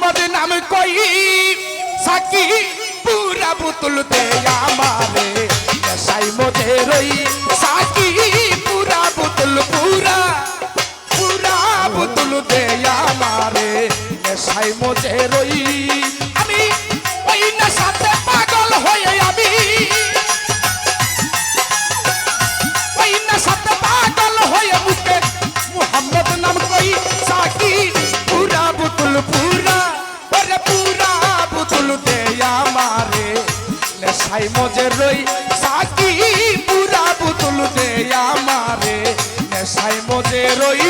মুহাম্মদ নাম কই সাকি পুরা বুতুল দে আমারে নেশাই মজে রই সাকি পুরা বুতুল পুরা পুরা বুতুল দে আমারে নেশাই মজে রই আমি ওই নেশাতে পাগল হয়ে আমি ওই নেশাতে পাগল হয়ে মুখে মুহাম্মদ নাম কই সাকি পুরা বুতুল পুরা ওরে পুরা বুতুল দে আমারে নেশাই মজে রই সাকি পুরা বুতুল দে আমারে নেশাই মজে রই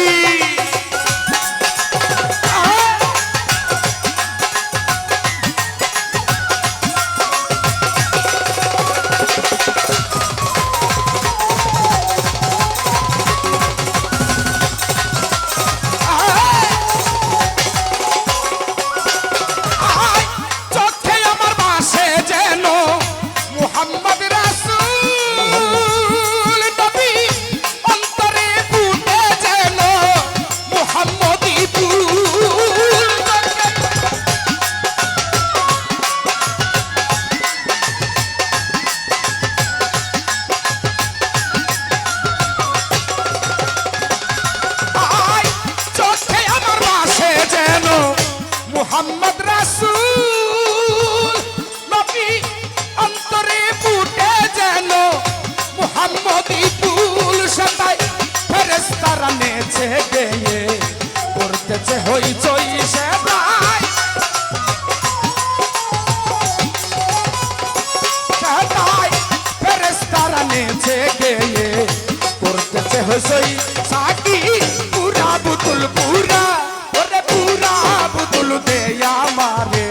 মোহাম্মদ রাসূল নবী অন্তরে ফুটে যেন মোহাম্মদী ফুল সদাই ফেরেশতারা নেচে গেয়ে করতেছে হইচই সেবাই সদাই ফেরেশতারা নেচে গেয়ে করতেছে হইচই সাকি পুরা বুতুল পুরা দে আমারে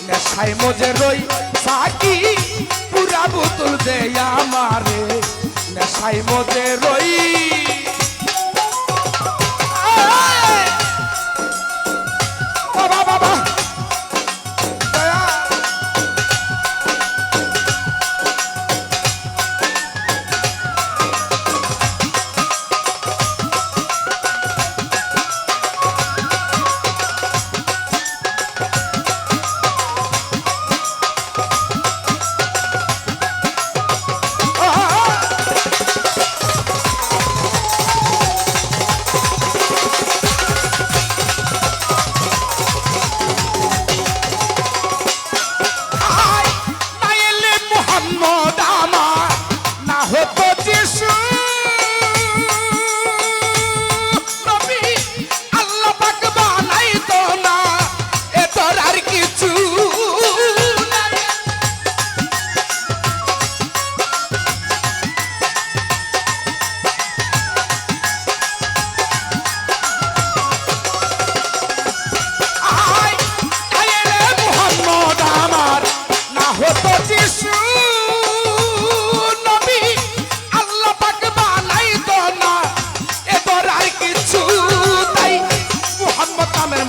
নেশাই মজে রই সাকি পুরা বুতুল দে আমারে নেশাই মজে রই বাবা বাবা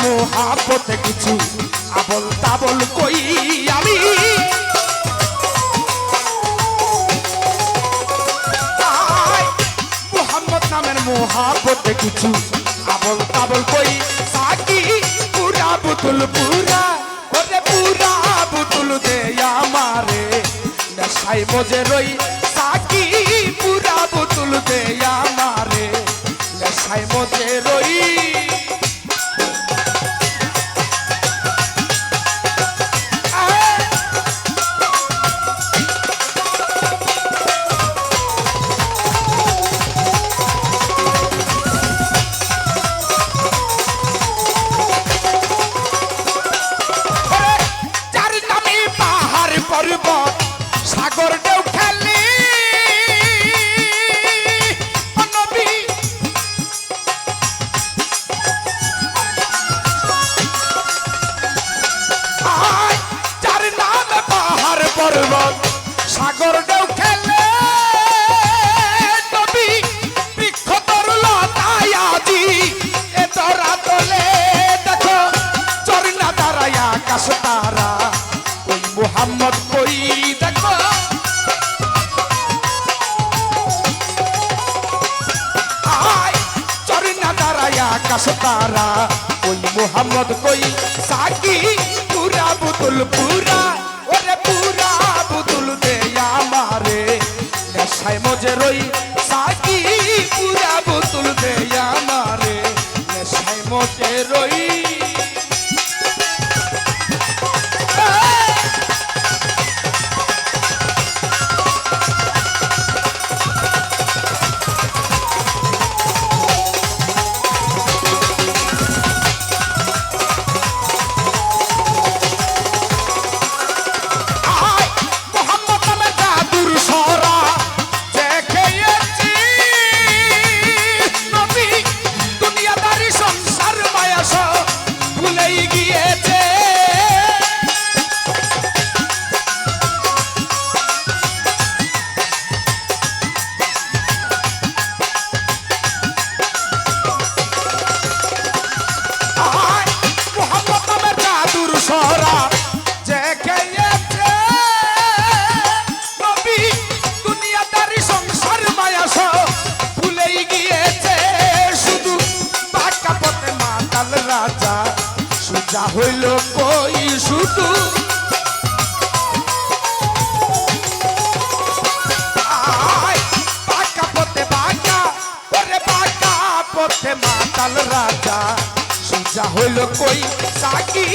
মোহাব্বতে কিছু আবল তাবল কই আমি মোহাম্মদ নামের মোহাব্বতে কিছু আবল তাবল কই সাকি পুরা বুতুল পুরা ওরে পুরা বুতুল দে আমারে নেশাই মজে রই সাকি পুরা বুতুল দে আমারে নেশাই মজে রই সাগর ঢেউ খেলি নবী যার নাম পাহাড় পর্বত সাগর ঢেউ খেলে নবী বৃক্ষ তরল তাই আজি এ তোরা তোলে দেখো চরনা দাঁড়ায় আকাশ তারা ওই মুহাম্মদ কই দেখো আয় চরনা দাঁড়ায় আকাশ তারা ওই মোহাম্মদ কই সাকি পুরা বুতুল পুরা ওরে পুরা বুতুল দে আমারে নেশায় মজে রই সাকি পুরা বুতুল দে আমারে নেশায় মজে রই সুজা হইল কই শুধু বাঁকা পথে বাঁকা ওরে বাঁকা পথে মাতাল রাজা সুজা হইল কই সাকি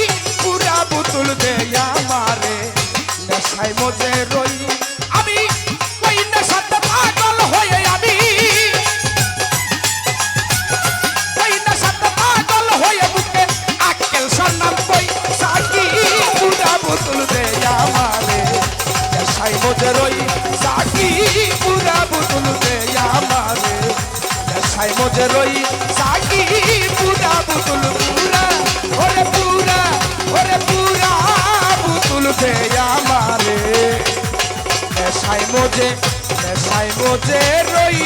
পুরা বুতুল দে আমারে নেশায় মজে রই আমি ওই নেশাতে পাগল হয়ে আমি ওই নেশাতে পাগল হয়ে বুকে আক্কেল সন্নাম কই সাকি পুরা বুতুল দে আমারে নেশায় মজে রই সাকি পুরা বুতুল দে আমারে নেশায় মজে রই সাকি পুরা বুতুল পুরা ওরে পুরা বুতুল দে আমারে নেশায় মজে রই